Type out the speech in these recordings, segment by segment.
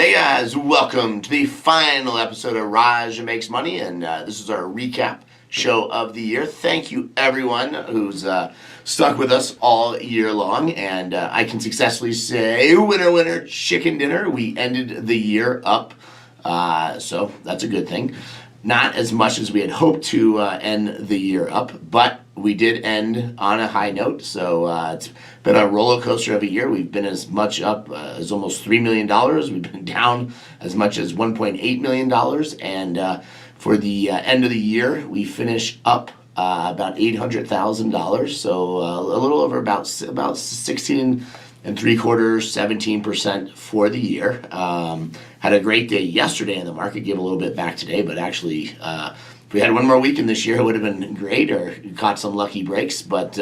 Hey guys, welcome to the final episode of Raj Makes Money, and this is our recap show of the year. Thank you everyone who's stuck with us all year long, and I can successfully say, winner, winner, chicken dinner. We ended the year up, so that's a good thing. Not as much as we had hoped to end the year up, but we did end on a high note. So it's been a roller coaster of a year. We've been as much up as almost $3 million. We've been down as much as $1.8 million. And for the end of the year, we finish up about $800,000. So a little over about 16 and 3/4, 17% for the year. Had a great day yesterday in the market, gave a little bit back today, but actually if we had one more weekend this year, it would have been great, or caught some lucky breaks. But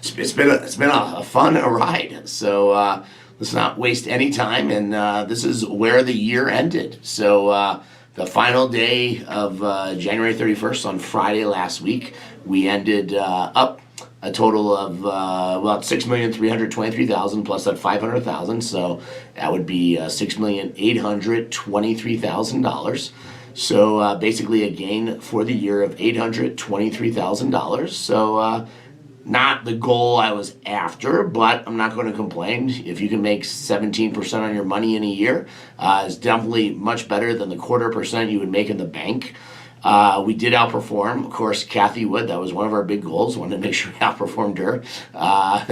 it's been a fun ride. So let's not waste any time. And this is where the year ended. So the final day of January 31st on Friday last week, we ended up a total of about $6,323,000 plus that $500,000, so that would be $6,823,000. So basically a gain for the year of $823,000. So not the goal I was after, but I'm not going to complain. If you can make 17% on your money in a year, it's definitely much better than the 1/4% you would make in the bank. We did outperform, of course, Kathy Wood. That was one of our big goals. Wanted to make sure we outperformed her.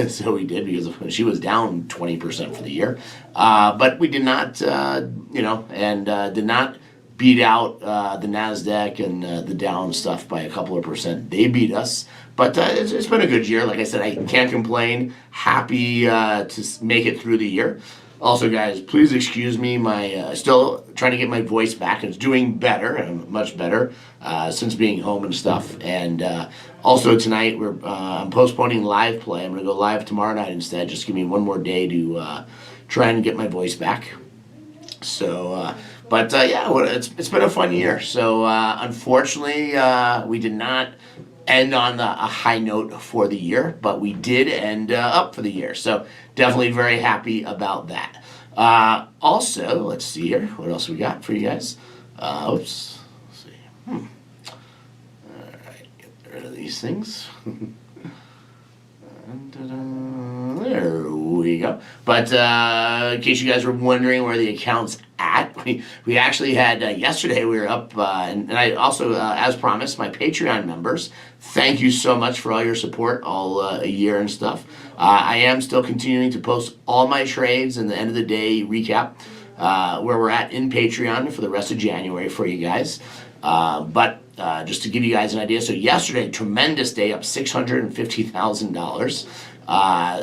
So we did, because she was down 20% for the year. But we did not, did not beat out the NASDAQ and the Dow stuff by a couple of percent. They beat us. But it's been a good year. Like I said, I can't complain. Happy to make it through the year. Also, guys, please excuse me. My still trying to get my voice back. It's doing better, and much better since being home and stuff. And also tonight, I'm postponing live play. I'm going to go live tomorrow night instead. Just give me one more day to try and get my voice back. So, it's been a fun year. So, unfortunately, we did not end on a high note for the year, but we did end up for the year. So definitely very happy about that. Also, let's see here. What else we got for you guys? Let's see. All right, get rid of these things. There we go. But in case you guys were wondering where the account's at, we actually had yesterday we were up, and I also, as promised, my Patreon members, thank you so much for all your support all a year and stuff. I am still continuing to post all my trades and the end of the day recap where we're at in Patreon for the rest of January for you guys. But just to give you guys an idea, so yesterday, tremendous day, up $650,000.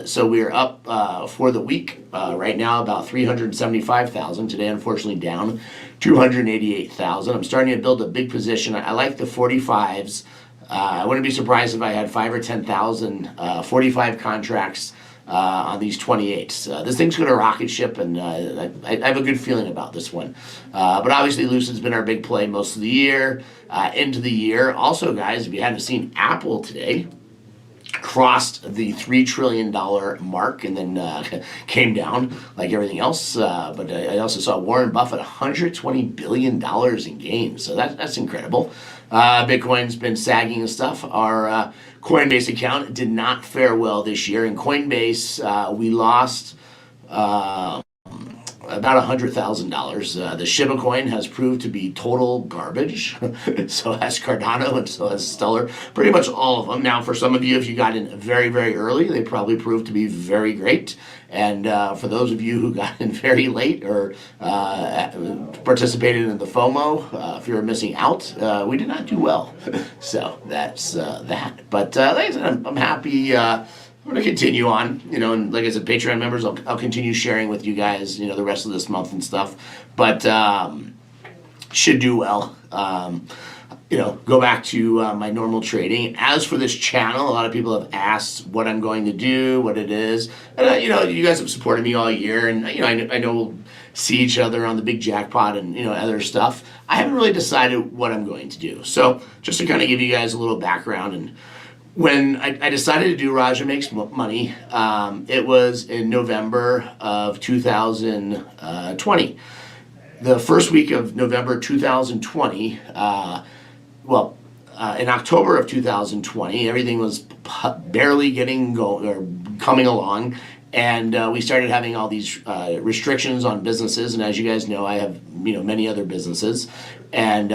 So we're up for the week right now about $375,000. Today, unfortunately, down $288,000. I'm starting to build a big position. I like the 45s. I wouldn't be surprised if I had 5 or 10,000 45 contracts on these 28s. This thing's going to rocket ship, and I have a good feeling about this one. But obviously, Lucid's been our big play most of the year, into the year. Also, guys, if you haven't seen, Apple today crossed the $3 trillion mark and then came down like everything else. But I also saw Warren Buffett, $120 billion in gains. So that's incredible. Bitcoin's been sagging and stuff. Our Coinbase account did not fare well this year. In Coinbase, we lost about $100,000. The Shiba coin has proved to be total garbage. So has Cardano, and so has Stellar. Pretty much all of them. Now, for some of you, if you got in very, very early, they probably proved to be very great. And for those of you who got in very late or participated in the FOMO, if you're missing out, we did not do well. So that's that. But like I said, I'm happy. I'm going to continue on, and like I said, Patreon members, I'll continue sharing with you guys, the rest of this month and stuff. But should do well. Go back to my normal trading. As for this channel, a lot of people have asked what I'm going to do, what it is. And, you guys have supported me all year, and, I know we'll see each other on the big jackpot and, other stuff. I haven't really decided what I'm going to do. So just to kind of give you guys a little background and When I decided to do Raja Makes Money, it was in November of 2020. The first week of November 2020, in October of 2020, everything was barely getting going or coming along, and we started having all these restrictions on businesses. And as you guys know, I have many other businesses, and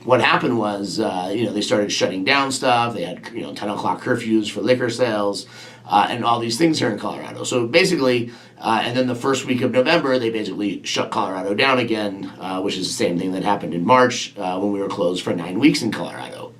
what happened was, they started shutting down stuff. They had, 10 o'clock curfews for liquor sales, and all these things here in Colorado. So basically, and then the first week of November, they basically shut Colorado down again, which is the same thing that happened in March when we were closed for 9 weeks in Colorado.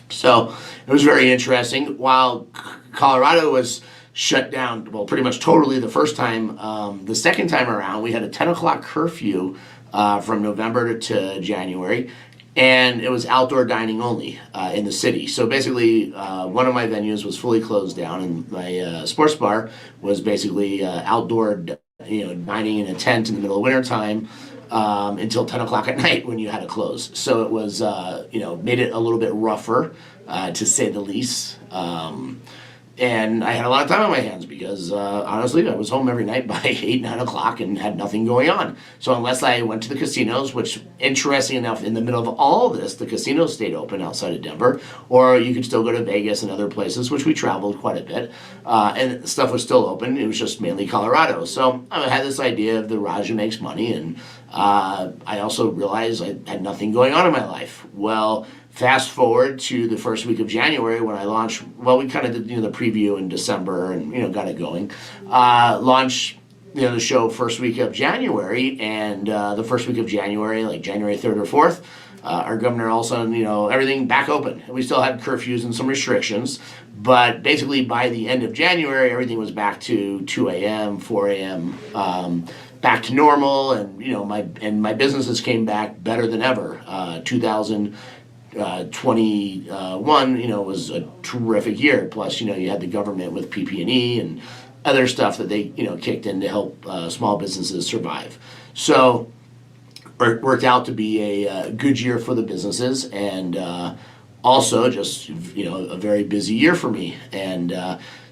So it was very interesting. While Colorado was shut down, well, pretty much totally the first time, the second time around, we had a 10 o'clock curfew from November to January. And it was outdoor dining only in the city. So basically, one of my venues was fully closed down, and my sports bar was basically outdoor, dining in a tent in the middle of winter time until 10 o'clock at night when you had to close. So it was, made it a little bit rougher, to say the least. And I had a lot of time on my hands because, honestly, I was home every night by 8, 9 o'clock and had nothing going on. So unless I went to the casinos, which, interesting enough, in the middle of all of this, the casinos stayed open outside of Denver, or you could still go to Vegas and other places, which we traveled quite a bit, and stuff was still open. It was just mainly Colorado. So I had this idea of the Raja Makes Money, and I also realized I had nothing going on in my life. Well, fast forward to the first week of January when I launched. Well, we kind of did the preview in December and got it going. Launched the show first week of January, and the first week of January, like January 3rd or 4th, our governor all of a sudden, everything back open. We still had curfews and some restrictions, but basically by the end of January, everything was back to 2 a.m., 4 a.m., back to normal, and my businesses came back better than ever. 2021, was a terrific year. Plus, you had the government with PP&E and other stuff that they, kicked in to help small businesses survive. So it worked out to be a good year for the businesses, and also just, a very busy year for me. And,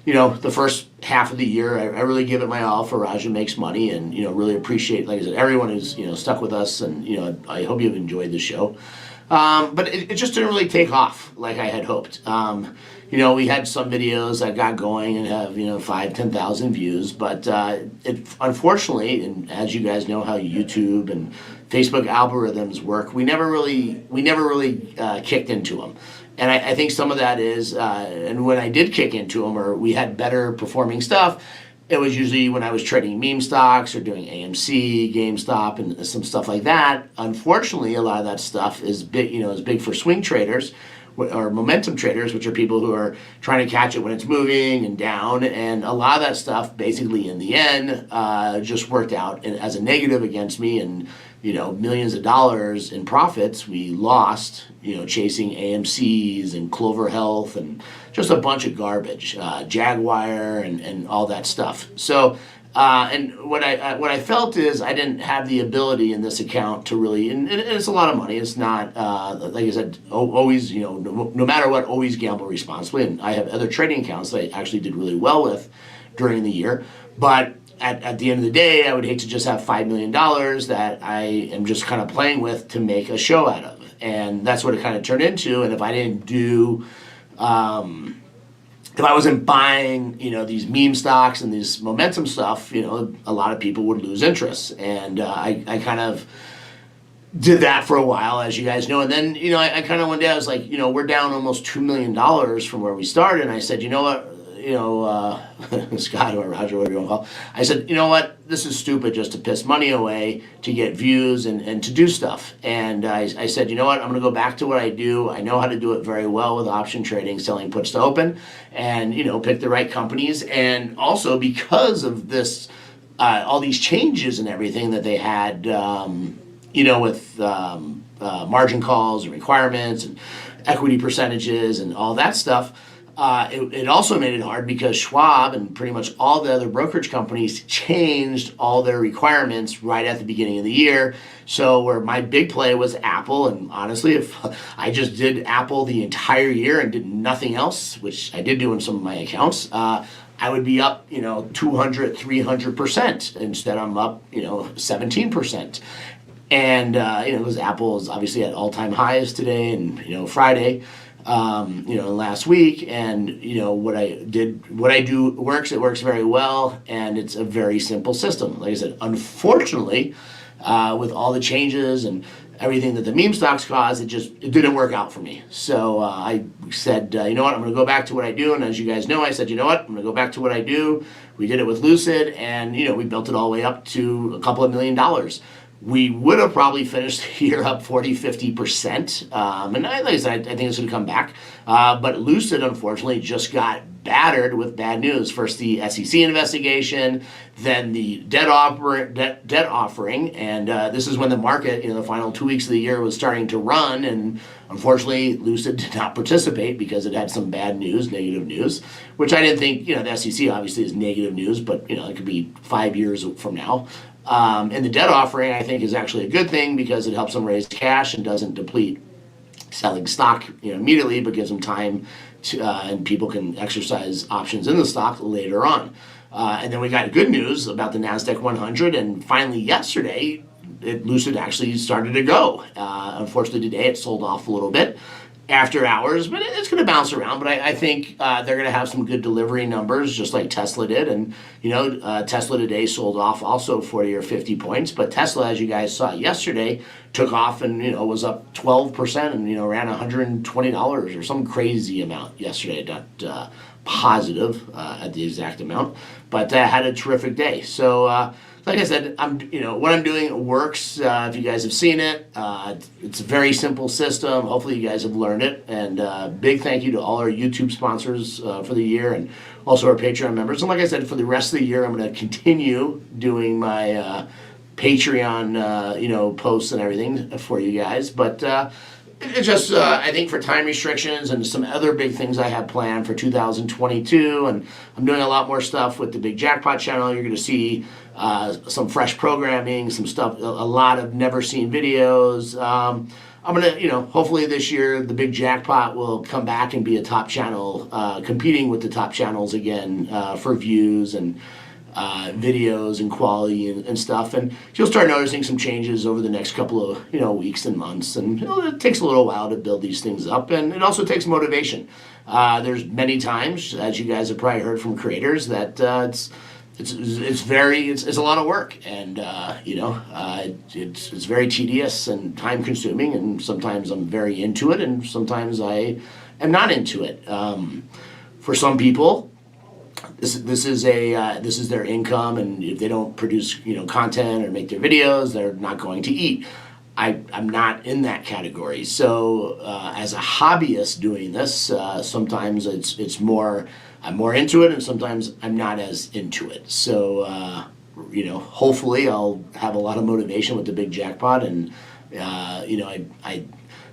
the first half of the year, I really give it my all for Raja Makes Money, and, really appreciate, like I said, everyone who's, stuck with us, and, I hope you've enjoyed the show. But it just didn't really take off like I had hoped. We had some videos that got going and have, 5,000, 10,000 views, but it unfortunately, and as you guys know how YouTube and Facebook algorithms work, we never really kicked into them. And I think some of that is, and when I did kick into them, or we had better performing stuff, it was usually when I was trading meme stocks or doing AMC, GameStop, and some stuff like that. Unfortunately, a lot of that stuff is big for swing traders or momentum traders, which are people who are trying to catch it when it's moving and down. And a lot of that stuff, basically, in the end, just worked out as a negative against me. And millions of dollars in profits we lost, chasing AMCs and Clover Health and just a bunch of garbage, Jaguar and all that stuff. So, and what I felt is I didn't have the ability in this account to really, and it's a lot of money. It's not, like I said, always, no matter what, always gamble responsibly. And I have other trading accounts that I actually did really well with during the year. But at the end of the day, I would hate to just have $5 million that I am just kind of playing with to make a show out of. And that's what it kind of turned into. And if I didn't do, if I wasn't buying, these meme stocks and this momentum stuff, a lot of people would lose interest. And I kind of did that for a while, as you guys know. And then, I kind of one day I was like, we're down almost $2 million from where we started. And I said, you know what? Scott or Roger, whatever you want to call. I said, you know what? This is stupid just to piss money away to get views and to do stuff. And I said, you know what? I'm going to go back to what I do. I know how to do it very well with option trading, selling puts to open, and pick the right companies. And also because of this, all these changes and everything that they had, with margin calls and requirements and equity percentages and all that stuff. It also made it hard because Schwab and pretty much all the other brokerage companies changed all their requirements right at the beginning of the year. So where my big play was Apple, and honestly, if I just did Apple the entire year and did nothing else, which I did do in some of my accounts, I would be up, 200, 300%. Instead, I'm up, 17%. And, because Apple is obviously at all-time highs today and, Friday, last week. And, what I do works. It works very well. And it's a very simple system. Like I said, unfortunately, with all the changes and everything that the meme stocks caused, it didn't work out for me. So I said, you know what, I'm going to go back to what I do. And as you guys know, I said, you know what, I'm going to go back to what I do. We did it with Lucid, and we built it all the way up to a couple of $1 million. We would have probably finished the year up 40, 50%. And like I said, I think it's going to come back. But Lucid, unfortunately, just got battered with bad news. First, the SEC investigation, then the debt offering. And this is when the market, the final 2 weeks of the year was starting to run. And unfortunately, Lucid did not participate because it had some bad news, negative news, which I didn't think, the SEC obviously is negative news, but, it could be 5 years from now. And the debt offering, I think, is actually a good thing because it helps them raise cash and doesn't deplete selling stock immediately, but gives them time to, and people can exercise options in the stock later on. And then we got good news about the NASDAQ 100, and finally yesterday, Lucid actually started to go. Unfortunately, today it sold off a little bit after hours, but it's going to bounce around. But I think they're going to have some good delivery numbers, just like Tesla did. And, Tesla today sold off also 40 or 50 points. But Tesla, as you guys saw yesterday, took off and, was up 12% and, ran $120 or some crazy amount yesterday. Not positive at the exact amount, but had a terrific day. So, like I said, what I'm doing works. If you guys have seen it, it's a very simple system. Hopefully you guys have learned it. And big thank you to all our YouTube sponsors for the year, and also our Patreon members. And like I said, for the rest of the year, I'm going to continue doing my Patreon, posts and everything for you guys. But it's just, I think for time restrictions and some other big things I have planned for 2022, and I'm doing a lot more stuff with the Big Jackpot channel. You're going to see some fresh programming, some stuff, a lot of never seen videos. I'm going to, hopefully this year the Big Jackpot will come back and be a top channel, competing with the top channels again for views and videos and quality and stuff. And you'll start noticing some changes over the next couple of weeks and months. And it takes a little while to build these things up, and it also takes motivation. There's many times, as you guys have probably heard from creators, that it's a lot of work, and it's very tedious and time consuming, and sometimes I'm very into it and sometimes I am not into it. For some people, this is their income, and if they don't produce content or make their videos, they're not going to eat. I'm not in that category. So as a hobbyist doing this, sometimes I'm more into it, and sometimes I'm not as into it. So hopefully I'll have a lot of motivation with the Big Jackpot, and I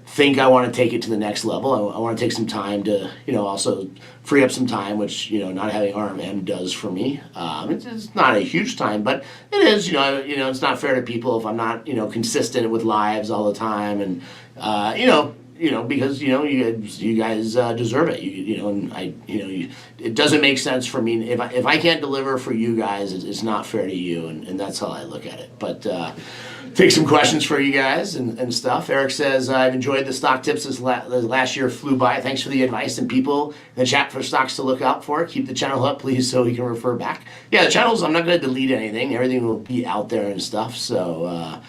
think I want to take it to the next level. I want to take some time to also free up some time, which not having RMM does for me. It's not a huge time, but it is. It's not fair to people if I'm not consistent with lives all the time, and because you guys deserve it. It doesn't make sense for me if I can't deliver for you guys. It's not fair to you, and that's how I look at it. But take some questions for you guys and stuff. Eric says, I've enjoyed the stock tips this last year flew by. Thanks for the advice, and people in the chat for stocks to look out for. Keep the channel up, please, so we can refer back. Yeah, the channels, I'm not going to delete anything. Everything will be out there and stuff. So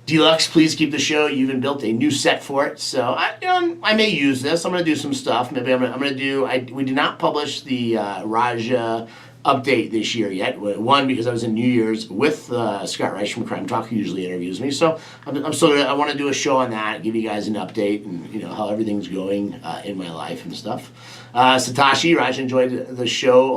Deluxe, please keep the show. You even built a new set for it. So I may use this. I'm going to do some stuff. Maybe I'm going to do, we did not publish the Raja update this year yet. One, because I was in New Year's with Scott Reich from Crime Talk, who usually interviews me. So I'm still I want to do a show on that, give you guys an update, and how everything's going in my life and stuff. Satoshi, Raj enjoyed the show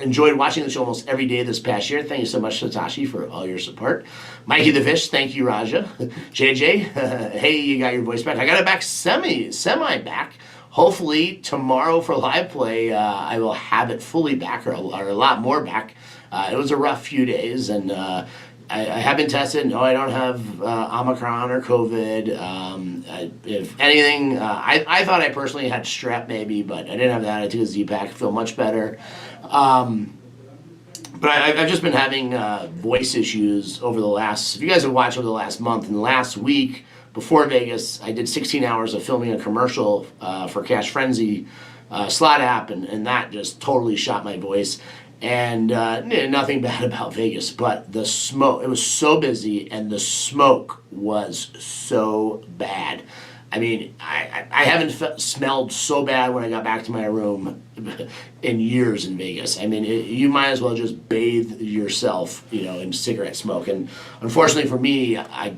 enjoyed watching the show almost every day this past year. Thank you so much, Satoshi, for all your support. Mikey the Fish, thank you, Raja. JJ, hey, you got your voice back. I got it back semi back. hopefully tomorrow for live play, I will have it fully back or a lot more back. It was a rough few days, and I have been tested. No, I don't have Omicron or COVID. If anything, I thought I personally had strep maybe, but I didn't have that. I took a Z-Pack. I feel much better. But I've just been having voice issues over the last, if you guys have watched over the last month, and last week before Vegas, I did 16 hours of filming a commercial for Cash Frenzy slot app, and that just totally shot my voice. And nothing bad about Vegas, but the smoke, it was so busy, and the smoke was so bad. I mean, I haven't smelled so bad when I got back to my room in years in Vegas. I mean, you might as well just bathe yourself, in cigarette smoke. And unfortunately for me, I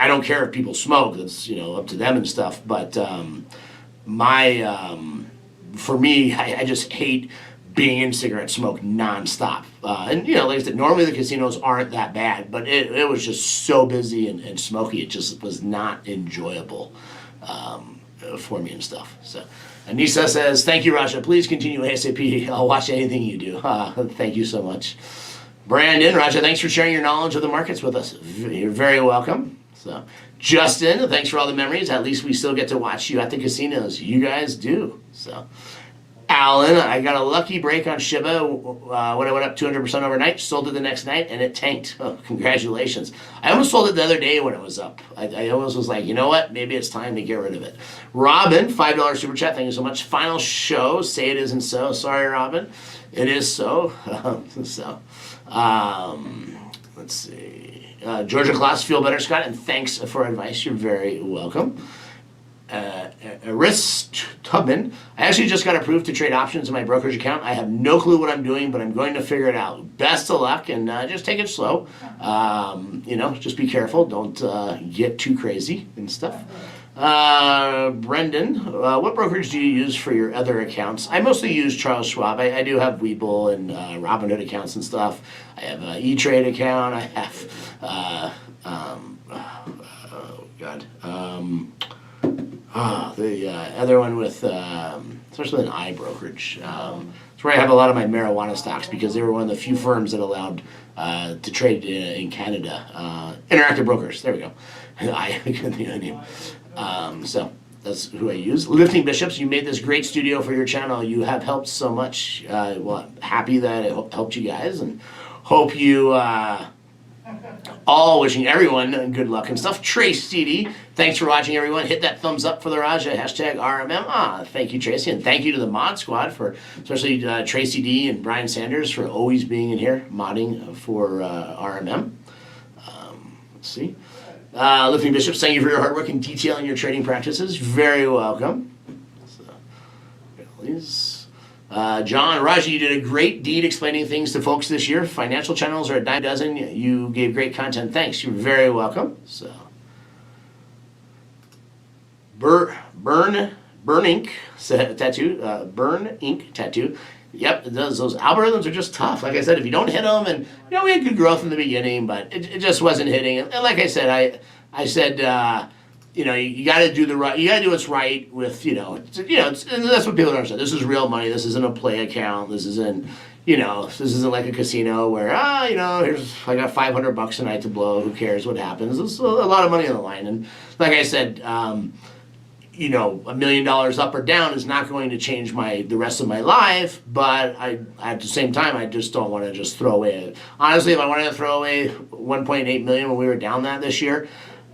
don't care if people smoke. That's up to them and stuff. But for me, I just hate being in cigarette smoke nonstop. And like I said, normally the casinos aren't that bad, but it was just so busy and smoky. It just was not enjoyable for me and stuff. So Anissa says, thank you, Raja. Please continue ASAP. I'll watch anything you do. Thank you so much. Brandon, Raja, thanks for sharing your knowledge of the markets with us. You're very welcome. So Justin, thanks for all the memories. At least we still get to watch you at the casinos. You guys do. So Alan, I got a lucky break on Shiba when I went up 200% overnight, sold it the next night, and it tanked. Oh, congratulations. I almost sold it the other day when it was up. I almost was like, you know what? Maybe it's time to get rid of it. Robin, $5 super chat. Thank you so much. Final show. Say it isn't so. Sorry, Robin. It is so. Let's see. Georgia Class, feel better, Scott, and thanks for advice. You're very welcome. Arist Tubman, I actually just got approved to trade options in my brokerage account. I have no clue what I'm doing, but I'm going to figure it out. Best of luck, and just take it slow. Just be careful. Don't get too crazy and stuff. Brendan, what brokerage do you use for your other accounts? I mostly use Charles Schwab. I do have Webull and Robinhood accounts and stuff. I have an E-Trade account. I have, the other one with, especially an iBrokerage. It's where I have a lot of my marijuana stocks because they were one of the few firms that allowed to trade in Canada. Interactive Brokers, there we go. I couldn't think of the name. So that's who I use. Lifting Bishops, you made this great studio for your channel. You have helped so much. Happy that it helped you guys, and hope you all wishing everyone good luck and stuff. Trace CD, thanks for watching, everyone. Hit that thumbs up for the Raja, hashtag RMM. Thank you, Tracy, and thank you to the mod squad for, especially Tracy D and Brian Sanders, for always being in here modding for RMM. Let's see. Lifting Bishops, thank you for your hard work and detail in your trading practices. Very welcome. So, please. John, Raji, you did a great deed explaining things to folks this year. Financial channels are a dime a dozen. You gave great content. Thanks. You're very welcome. So, Burn Ink tattoo. Burn Ink tattoo. Yep, it does. Those algorithms are just tough. Like I said, if you don't hit them, and we had good growth in the beginning, but it just wasn't hitting. And like I said, I said. You got to do the right. You got to do what's right with and that's what people don't understand. This is real money. This isn't a play account. This isn't this isn't like a casino where here's I got $500 tonight to blow. Who cares what happens? There's a lot of money on the line. And like I said, $1 million up or down is not going to change the rest of my life. But at the same time, I just don't want to just throw away it. Honestly, if I wanted to throw away $1.8 million when we were down that this year,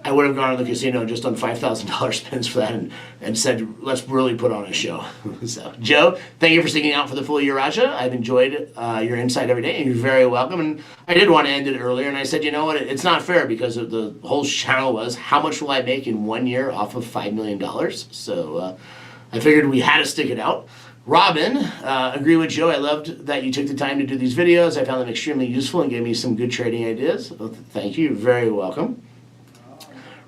I would have gone to the casino and just done $5,000 spins for that and said, let's really put on a show. So, Joe, thank you for sticking out for the full year, Raja. I've enjoyed your insight every day, and you're very welcome. And I did want to end it earlier, and I said, you know what, it's not fair because the whole channel was, how much will I make in 1 year off of $5 million? So I figured we had to stick it out. Robin, agree with Joe. I loved that you took the time to do these videos. I found them extremely useful and gave me some good trading ideas. Thank you. You're very welcome.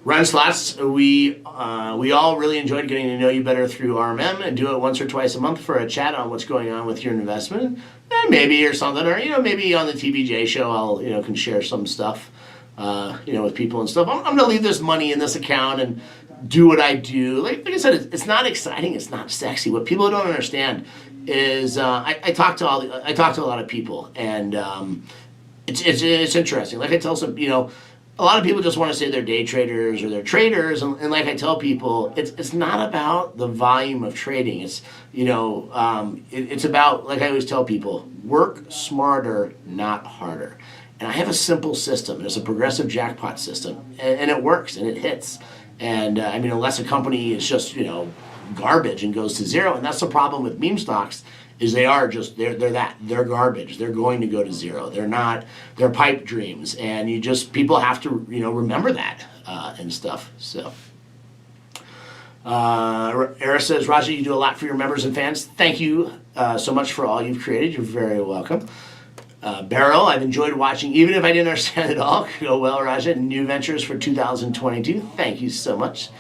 Run Slots, we all really enjoyed getting to know you better through RMM, and do it once or twice a month for a chat on what's going on with your investment, and maybe or something, or maybe on the TBJ show I'll can share some stuff with people and stuff. I'm gonna leave this money in this account, and do what I do. Like I said, it's not exciting. It's not sexy. What people don't understand is I talk to a lot of people, and it's interesting. Like I tell some, a lot of people just want to say they're day traders or they're traders, and like I tell people, it's not about the volume of trading. It's it's about, like I always tell people, work smarter, not harder. And I have a simple system. It's a progressive jackpot system, and it works and it hits. And unless a company is just garbage and goes to zero, and that's the problem with meme stocks, is they're garbage. They're going to go to zero. They're pipe dreams, and people have to remember that and stuff. So Era says, Raja, you do a lot for your members and fans. Thank you so much for all you've created. You're very welcome. Beryl, I've enjoyed watching, even if I didn't understand it all. Go well, Raja. New ventures for 2022. Thank you so much.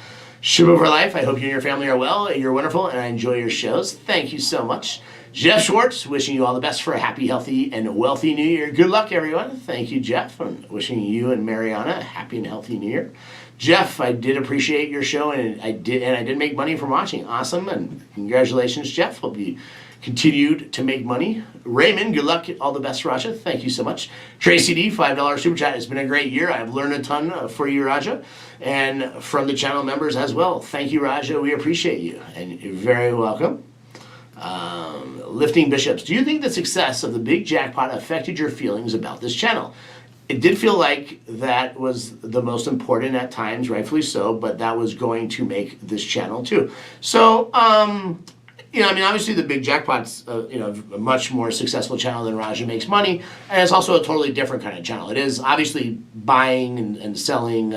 Shubha for life. I hope you and your family are well. You're wonderful, and I enjoy your shows. Thank you so much. Jeff Schwartz, wishing you all the best for a happy, healthy, and wealthy New Year. Good luck, everyone. Thank you, Jeff, and wishing you and Mariana a happy and healthy New Year. Jeff, I did appreciate your show, and I did make money from watching. Awesome, and congratulations, Jeff. Hope you continued to make money. Raymond, good luck. All the best, Raja. Thank you so much. Tracy D, $5 super chat. It's been a great year. I've learned a ton for you, Raja, and from the channel members as well. Thank you, Raja. We appreciate you, and you're very welcome. Lifting Bishops, do you think the success of the big jackpot affected your feelings about this channel? It did feel like that was the most important at times, rightfully so, but that was going to make this channel too. So, obviously the big jackpot's, a much more successful channel than Raja Makes Money, and it's also a totally different kind of channel. It is obviously buying and selling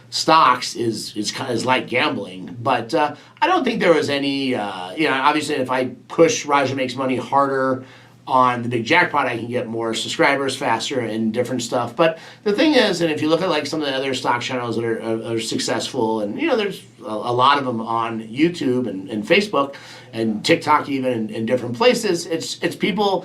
stocks is like gambling, but I don't think there was any, obviously if I push Raja Makes Money harder on the big jackpot, I can get more subscribers faster and different stuff. But the thing is, and if you look at like some of the other stock channels that are successful, and there's a lot of them on YouTube and Facebook and TikTok, even in different places, it's people,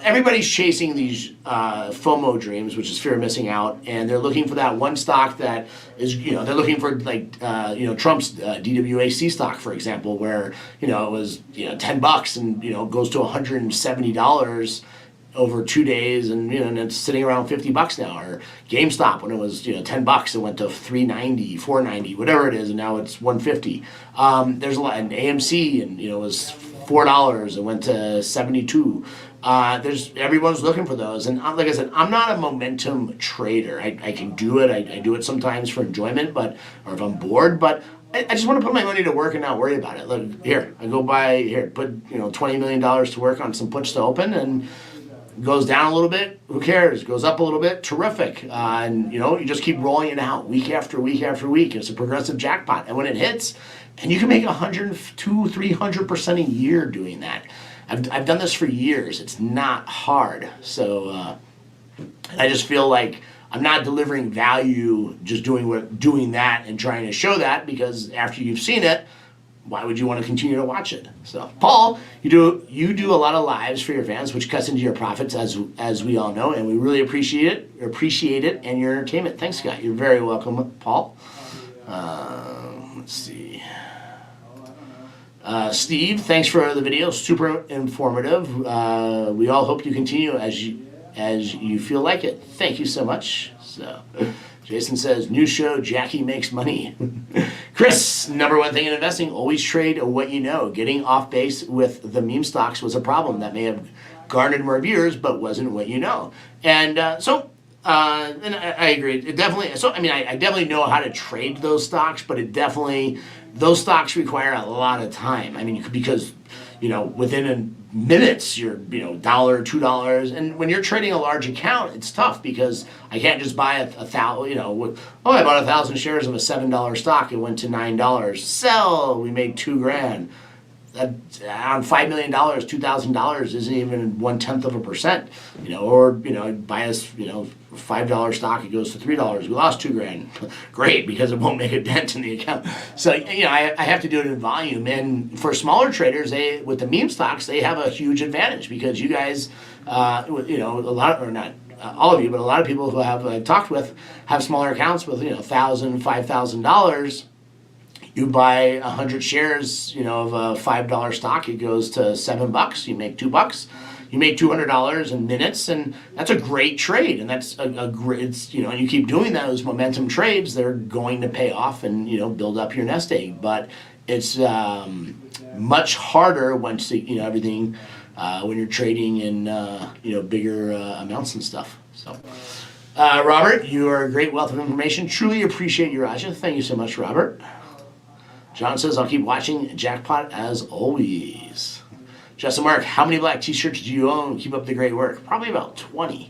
everybody's chasing these FOMO dreams, which is fear of missing out, and they're looking for that one stock that is, they're looking for like, Trump's DWAC stock, for example, where, it was, $10 and, goes to $170 over 2 days, and it's sitting around $50 now. Or GameStop, when it was $10, it went to $3.90, $4.90, whatever it is, and now it's $150. There's a lot, and AMC, and it was $4, it went to $72. Everyone's looking for those, and like I said, I'm not a momentum trader. I can do it. I do it sometimes for enjoyment, or if I'm bored, but I just want to put my money to work and not worry about it. Look, here, I go buy, put $20 million to work on some puts to open, and goes down a little bit, who cares? Goes up a little bit, terrific. And you just keep rolling it out week after week after week. It's a progressive jackpot, and when it hits, and you can make 100-300% a year doing that. I've done this for years. It's not hard. So I just feel like I'm not delivering value just doing that and trying to show that, because after you've seen it, why would you want to continue to watch it? So, Paul, you do a lot of lives for your fans, which cuts into your profits, as we all know, and we really appreciate it and your entertainment. Thanks, Scott. You're very welcome, Paul. Let's see. Steve, thanks for the video. Super informative. We all hope you continue as you feel like it. Thank you so much. So, Jason says, new show, Jackie Makes Money. Chris, number one thing in investing, always trade what you know. Getting off base with the meme stocks was a problem that may have garnered more viewers, but wasn't what you know. And and I agree. It definitely, I definitely know how to trade those stocks, but those stocks require a lot of time. Because, within minutes, you're, $1, $2, and when you're trading a large account, it's tough, because I can't just buy I bought 1,000 shares of a $7 stock, it went to $9, sell, we made $2,000. That on $5 million, $2,000 isn't even 1/10%, or buy us, $5 stock, it goes to $3, we lost $2,000. Great, because it won't make a dent in the account. So I have to do it in volume, and for smaller traders, with the meme stocks, they have a huge advantage, because you guys, a lot, or not all of you, but a lot of people who I've talked with have smaller accounts with $1,000, $5,000. You buy 100 shares, of a $5 stock, it goes to $7. You make $2. You make $200 in minutes, and that's a great trade. And that's a great, and you keep doing those momentum trades, they're going to pay off and, build up your nest egg. But it's much harder once, everything, when you're trading in, bigger amounts and stuff. So, Robert, you are a great wealth of information. Truly appreciate you, Raja. Thank you so much, Robert. John says, I'll keep watching Jackpot as always. Justin Mark, how many black t-shirts do you own? Keep up the great work. Probably about 20.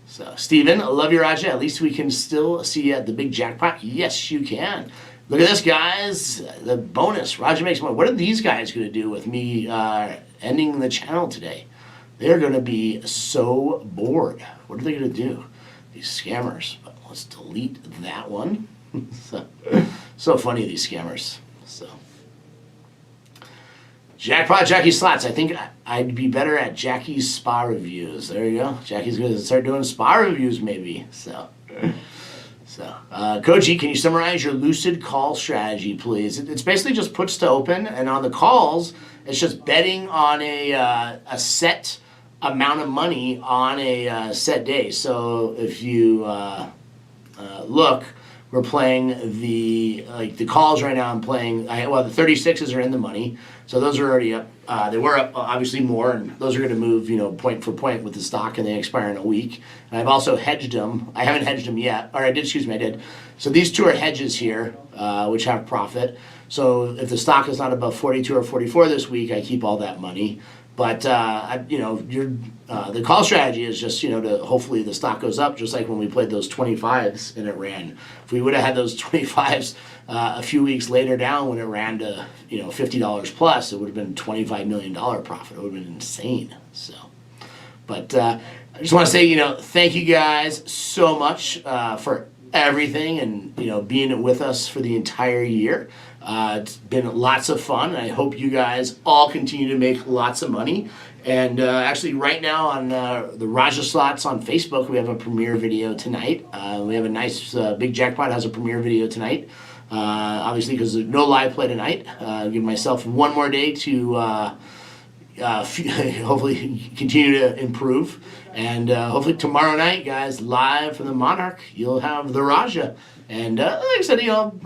So, Steven, I love you, Raja. At least we can still see you at the big jackpot. Yes, you can. Look at this, guys. The bonus. Raja makes money. What are these guys going to do with me ending the channel today? They're going to be so bored. What are they going to do? These scammers. But let's delete that one. So funny, these scammers. So, Jackpot Jackie Slots. I think I'd be better at Jackie's spa reviews. There you go. Jackie's going to start doing spa reviews maybe. So, Koji, can you summarize your Lucid call strategy, please? It's basically just puts to open, and on the calls, it's just betting on a set amount of money on a set day. So if you look, we're playing the calls right now. I'm playing, the 36s are in the money. So those are already up. They were up obviously more, and those are going to move, point for point with the stock, and they expire in a week. And I've also hedged them. I haven't hedged them yet, or I did. I did. So these two are hedges here, which have profit. So if the stock is not above 42 or 44 this week, I keep all that money. But the call strategy is just to hopefully the stock goes up, just like when we played those 25s and it ran. If we would have had those 25s a few weeks later down when it ran to $50 plus, it would have been $25 million profit. It would have been insane. So, but I just want to say thank you guys so much for everything and being with us for the entire year. It's been lots of fun, and I hope you guys all continue to make lots of money. And actually, right now on the Raja Slots on Facebook, we have a premiere video tonight. We have a nice Big Jackpot has a premiere video tonight. Obviously, because there's no live play tonight. Give myself one more day to hopefully continue to improve. And hopefully tomorrow night, guys, live from the Monarch, you'll have the Raja. And like I said, I'm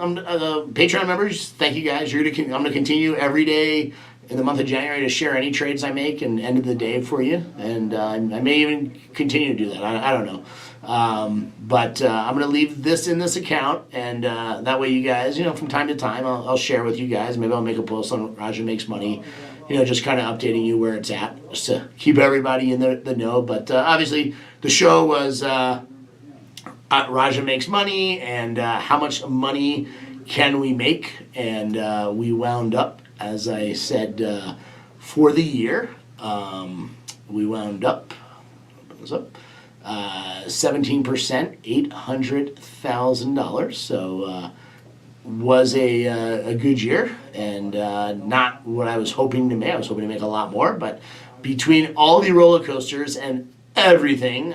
Patreon members, thank you guys. I'm going to continue every day in the month of January to share any trades I make and end of the day for you. And I may even continue to do that. I don't know. But I'm going to leave this in this account, and that way you guys, from time to time, I'll share with you guys. Maybe I'll make a post on Raja Makes Money, just kind of updating you where it's at, just to keep everybody in the know. But obviously, the show was Raja Makes Money, and how much money can we make? And we wound up, as I said, for the year, we wound up, 17%, $800,000. So was a good year, and not what I was hoping to make. I was hoping to make a lot more, but between all the roller coasters and everything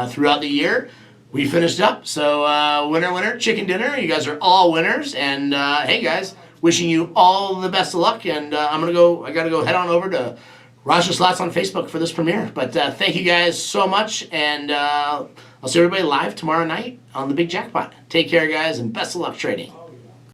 throughout the year, we finished up. So winner, winner, chicken dinner. You guys are all winners, and hey guys, wishing you all the best of luck. And I gotta go head on over to Raja Slots on Facebook for this premiere. But thank you guys so much, and I'll see everybody live tomorrow night on the Big Jackpot. Take care, guys, and best of luck trading.